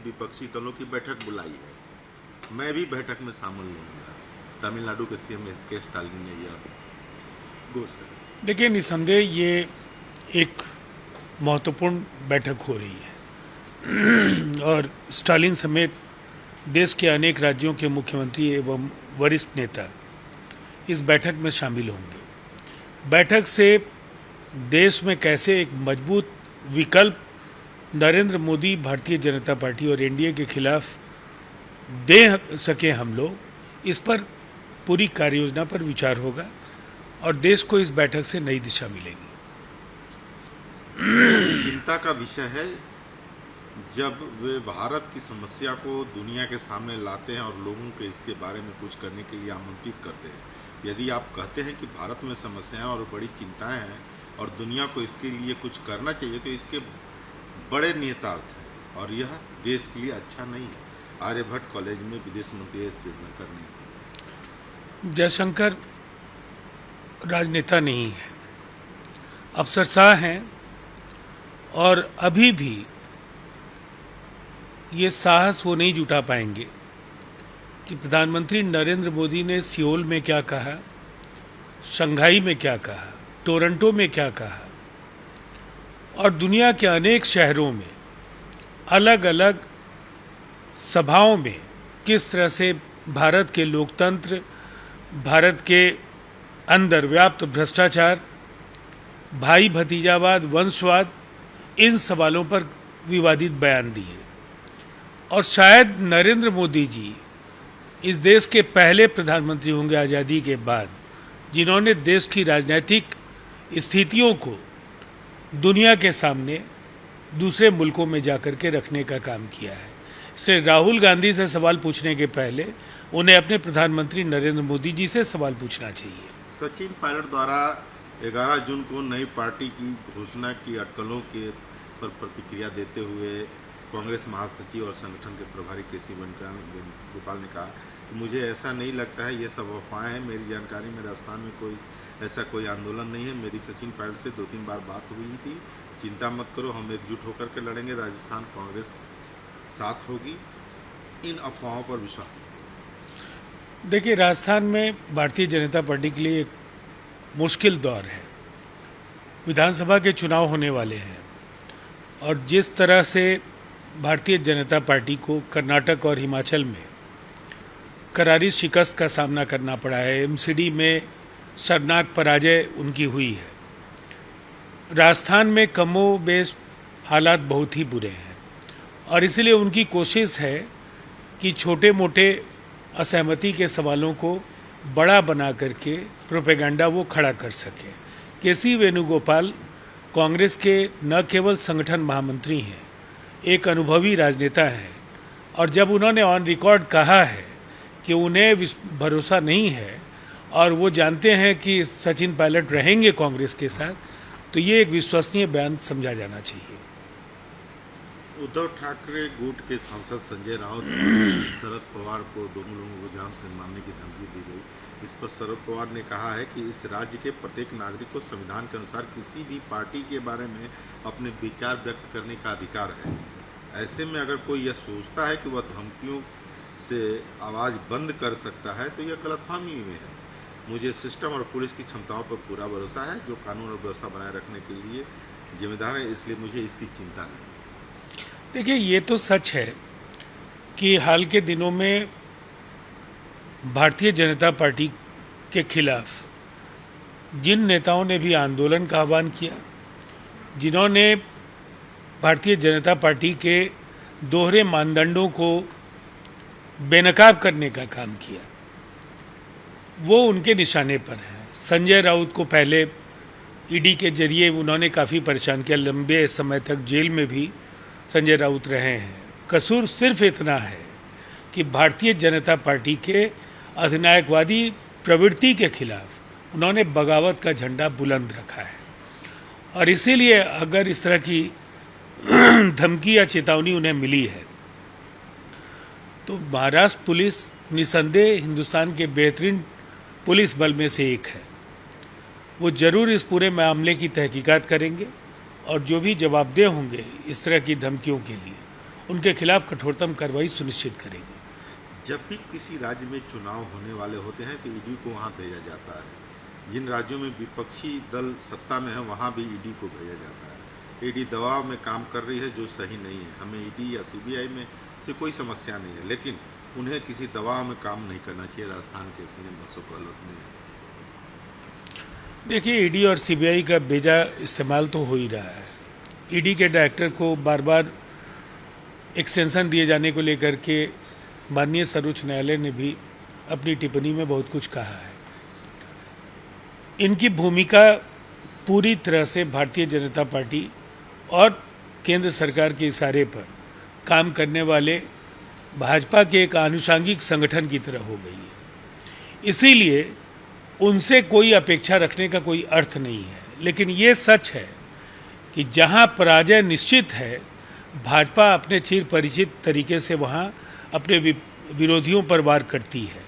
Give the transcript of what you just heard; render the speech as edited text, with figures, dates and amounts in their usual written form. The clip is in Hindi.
विपक्षी दलों की बैठक बुलाई है। मैं भी बैठक में शामिल लूंगा। तमिलनाडु के सीएम के स्टालिन ने यह घोषणा। देखिए, निसंदेह ये एक महत्वपूर्ण बैठक हो रही है और स्टालिन समेत देश के अनेक राज्यों के मुख्यमंत्री एवं वरिष्ठ नेता इस बैठक में शामिल होंगे। बैठक से देश में कैसे एक मजबूत विकल्प नरेंद्र मोदी, भारतीय जनता पार्टी और एनडीए के खिलाफ दे सके हम लोग, इस पर पूरी कार्ययोजना पर विचार होगा और देश को इस बैठक से नई दिशा मिलेगी। चिंता का विषय है जब वे भारत की समस्या को दुनिया के सामने लाते हैं और लोगों को इसके बारे में कुछ करने के लिए आमंत्रित करते हैं। यदि आप कहते हैं कि भारत में समस्याएं और बड़ी चिंताएं हैं और दुनिया को इसके लिए कुछ करना चाहिए, तो इसके बड़े निहितार्थ हैं और यह देश के लिए अच्छा नहीं है। आर्यभट्ट कॉलेज में विदेश मंत्री एस जयशंकर ने। जयशंकर राजनेता नहीं है, अफसरशाह हैं और अभी भी ये साहस वो नहीं जुटा पाएंगे कि प्रधानमंत्री नरेंद्र मोदी ने सियोल में क्या कहा, शंघाई में क्या कहा, टोरंटो में क्या कहा और दुनिया के अनेक शहरों में अलग अलग सभाओं में किस तरह से भारत के लोकतंत्र, भारत के अंदर व्याप्त भ्रष्टाचार, भाई भतीजावाद, वंशवाद, इन सवालों पर विवादित बयान दिए। और शायद नरेंद्र मोदी जी इस देश के पहले प्रधानमंत्री होंगे आज़ादी के बाद जिन्होंने देश की राजनीतिक स्थितियों को दुनिया के सामने दूसरे मुल्कों में जाकर के रखने का काम किया है। इसलिए राहुल गांधी से सवाल पूछने के पहले उन्हें अपने प्रधानमंत्री नरेंद्र मोदी जी से सवाल पूछना चाहिए। सचिन पायलट द्वारा 11 जून को नई पार्टी की घोषणा की अटकलों के पर प्रतिक्रिया देते हुए कांग्रेस महासचिव और संगठन के प्रभारी केसी वेणुगोपाल ने कहा कि मुझे ऐसा नहीं लगता है, ये सब अफवाहें हैं। मेरी जानकारी में राजस्थान में ऐसा कोई आंदोलन नहीं है। मेरी सचिन पायलट से 2-3 बार बात हुई थी। चिंता मत करो, हम एकजुट होकर के लड़ेंगे। राजस्थान कांग्रेस साथ होगी। इन अफवाहों पर विश्वास नहीं। देखिए, राजस्थान में भारतीय जनता पार्टी के लिए एक मुश्किल दौर है। विधानसभा के चुनाव होने वाले हैं और जिस तरह से भारतीय जनता पार्टी को कर्नाटक और हिमाचल में करारी शिकस्त का सामना करना पड़ा है, एमसीडी में शर्मनाक पराजय उनकी हुई है। राजस्थान में कमोबेश हालात बहुत ही बुरे हैं और इसलिए उनकी कोशिश है कि छोटे मोटे असहमति के सवालों को बड़ा बना करके प्रोपेगेंडा वो खड़ा कर सके। केसी वेणुगोपाल कांग्रेस के न केवल संगठन महामंत्री हैं, एक अनुभवी राजनेता हैं और जब उन्होंने ऑन रिकॉर्ड कहा है कि उन्हें भरोसा नहीं है और वो जानते हैं कि सचिन पायलट रहेंगे कांग्रेस के साथ, तो ये एक विश्वसनीय बयान समझा जाना चाहिए। उद्धव ठाकरे गुट के सांसद संजय राउत शरद पवार को दोनों लोगों को जान से मारने की धमकी दी गई। इस पर शरद पवार ने कहा है कि इस राज्य के प्रत्येक नागरिक को संविधान के अनुसार किसी भी पार्टी के बारे में अपने विचार व्यक्त करने का अधिकार है। ऐसे में अगर कोई यह सोचता है कि वह धमकियों से आवाज़ बंद कर सकता है तो यह गलतफहमी में है। मुझे सिस्टम और पुलिस की क्षमताओं पर पूरा भरोसा है, जो कानून और व्यवस्था बनाए रखने के लिए जिम्मेदार है, इसलिए मुझे इसकी चिंता नहीं। देखिए, ये तो सच है कि हाल के दिनों में भारतीय जनता पार्टी के खिलाफ जिन नेताओं ने भी आंदोलन का आह्वान किया, जिन्होंने भारतीय जनता पार्टी के दोहरे मानदंडों को बेनकाब करने का काम किया, वो उनके निशाने पर है। संजय राउत को पहले ईडी के जरिए उन्होंने काफ़ी परेशान किया, लंबे समय तक जेल में भी संजय राउत रहे हैं। कसूर सिर्फ इतना है कि भारतीय जनता पार्टी के अधिनायकवादी प्रवृत्ति के खिलाफ उन्होंने बगावत का झंडा बुलंद रखा है और इसीलिए अगर इस तरह की धमकी या चेतावनी उन्हें मिली है तो महाराष्ट्र पुलिस निसंदेह हिंदुस्तान के बेहतरीन पुलिस बल में से एक है। वो ज़रूर इस पूरे मामले की तहकीकात करेंगे और जो भी जवाबदेह होंगे इस तरह की धमकियों के लिए उनके खिलाफ कठोरतम कार्रवाई सुनिश्चित करेंगे। जब भी किसी राज्य में चुनाव होने वाले होते हैं तो ईडी को वहां भेजा जाता है। जिन राज्यों में विपक्षी दल सत्ता में है वहां भी ईडी को भेजा जाता है। ईडी दबाव में काम कर रही है जो सही नहीं है। हमें ईडी या सीबीआई में से कोई समस्या नहीं है, लेकिन उन्हें किसी दबाव में काम नहीं करना चाहिए। राजस्थान के सीएम अशोक गहलोत ने देखिए, ईडी और सीबीआई का बेजा इस्तेमाल तो हो ही रहा है। ईडी के डायरेक्टर को बार बार एक्सटेंशन दिए जाने को लेकर के माननीय सर्वोच्च न्यायालय ने भी अपनी टिप्पणी में बहुत कुछ कहा है। इनकी भूमिका पूरी तरह से भारतीय जनता पार्टी और केंद्र सरकार के इशारे पर काम करने वाले भाजपा के एक आनुषंगिक संगठन की तरह हो गई है। इसीलिए उनसे कोई अपेक्षा रखने का कोई अर्थ नहीं है। लेकिन ये सच है कि जहां पराजय निश्चित है, भाजपा अपने चिर परिचित तरीके से वहां अपने विरोधियों पर वार करती है।